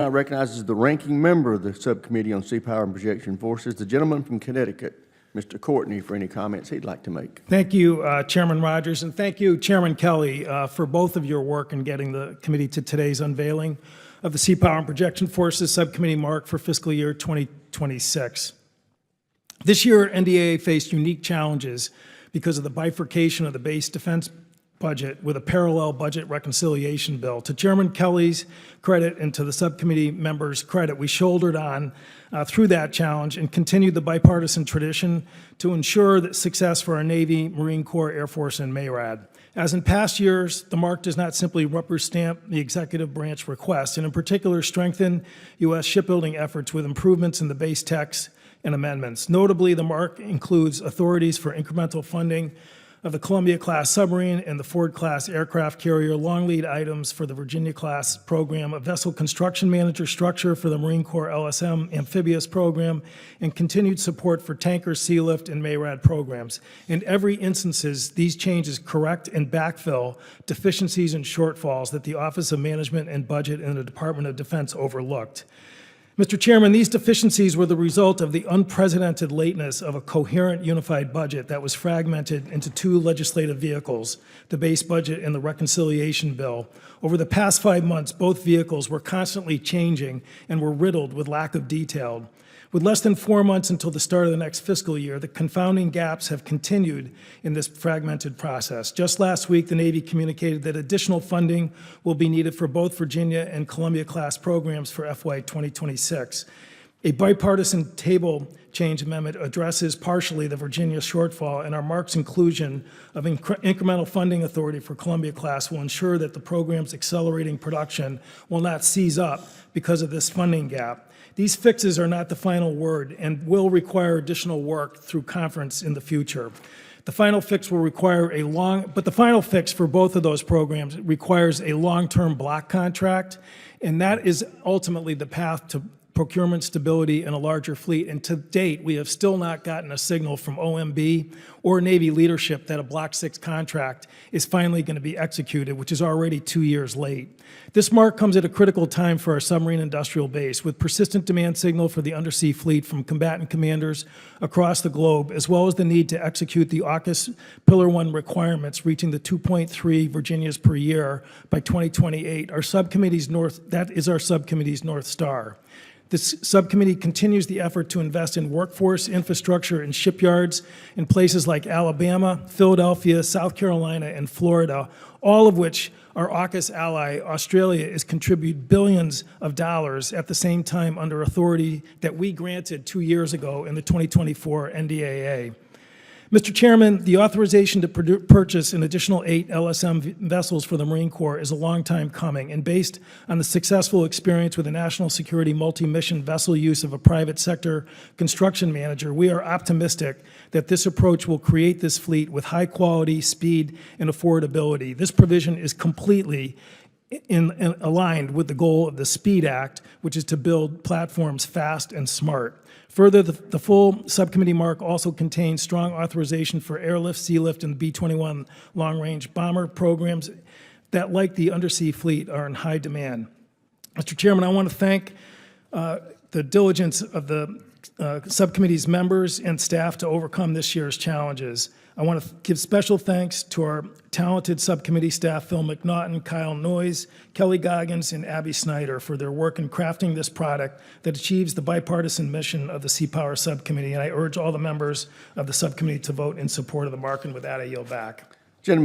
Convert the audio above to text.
I recognize the ranking member of the Subcommittee on Sea Power and Projection Forces, the gentleman from Connecticut, Mr. Courtney, for any comments he'd like to make. Thank you, Chairman Rogers, and thank you, Chairman Kelly, for both of your work in getting the committee to today's unveiling of the Sea Power and Projection Forces Subcommittee mark for fiscal year 2026. This year, NDAA faced unique challenges because of the bifurcation of the base defense budget with a parallel budget reconciliation bill. To Chairman Kelly's credit and to the subcommittee members' credit, we shouldered on through that challenge and continued the bipartisan tradition to ensure that success for our Navy, Marine Corps, Air Force, and MARAD. As in past years, the mark does not simply rubber stamp the executive branch request, and in particular strengthen U.S. shipbuilding efforts with improvements in the base text and amendments. Notably, the mark includes authorities for incremental funding of the Columbia-class submarine and the Ford-class aircraft carrier, long lead items for the Virginia-class program, a vessel construction manager structure for the Marine Corps LSM amphibious program, and continued support for tanker, sea lift, and MARAD programs. In every instances, these changes correct and backfill deficiencies and shortfalls that the Office of Management and Budget in the Department of Defense overlooked. Mr. Chairman, these deficiencies were the result of the unprecedented lateness of a coherent unified budget that was fragmented into two legislative vehicles, the base budget and the reconciliation bill. Over the past 5 months, both vehicles were constantly changing and were riddled with lack of detail. With less than 4 months until the start of the next fiscal year, the confounding gaps have continued in this fragmented process. Just last week, the Navy communicated that additional funding will be needed for both Virginia and Columbia-class programs for FY 2026. A bipartisan table change amendment addresses partially the Virginia shortfall, and our mark's inclusion of incremental funding authority for Columbia-class will ensure that the program's accelerating production will not seize up because of this funding gap. These fixes are not the final word and will require additional work through conference in the future. The final fix will require the final fix for both of those programs requires a long-term block contract, and that is ultimately the path to procurement stability and a larger fleet. And to date, we have still not gotten a signal from OMB or Navy leadership that a Block 6 contract is finally going to be executed, which is already 2 years late. This mark comes at a critical time for our submarine industrial base, with persistent demand signal for the undersea fleet from combatant commanders across the globe, as well as the need to execute the AUKUS Pillar 1 requirements, reaching the 2.3 Virginias per year by 2028. That is our subcommittee's North Star. This subcommittee continues the effort to invest in workforce, infrastructure, and shipyards in places like Alabama, Philadelphia, South Carolina, and Florida, all of which our AUKUS ally, Australia, is contributing billions of dollars at the same time under authority that we granted 2 years ago in the 2024 NDAA. Mr. Chairman, the authorization to purchase an additional 8 LSM vessels for the Marine Corps is a long time coming, and based on the successful experience with the national security multi-mission vessel use of a private sector construction manager, we are optimistic that this approach will create this fleet with high quality, speed, and affordability. This provision is completely aligned with the goal of the SPEED Act, which is to build platforms fast and smart. Further, the full subcommittee mark also contains strong authorization for airlift, sea lift, and B-21 long-range bomber programs that, like the undersea fleet, are in high demand. Mr. Chairman, I want to thank the diligence of the subcommittee's members and staff to overcome this year's challenges. I want to give special thanks to our talented subcommittee staff, Phil McNaughton, Kyle Noyes, Kelly Goggins, and Abby Snyder, for their work in crafting this product that achieves the bipartisan mission of the Sea Power Subcommittee. And I urge all the members of the subcommittee to vote in support of the mark, and with that, I yield back. Gentlemen,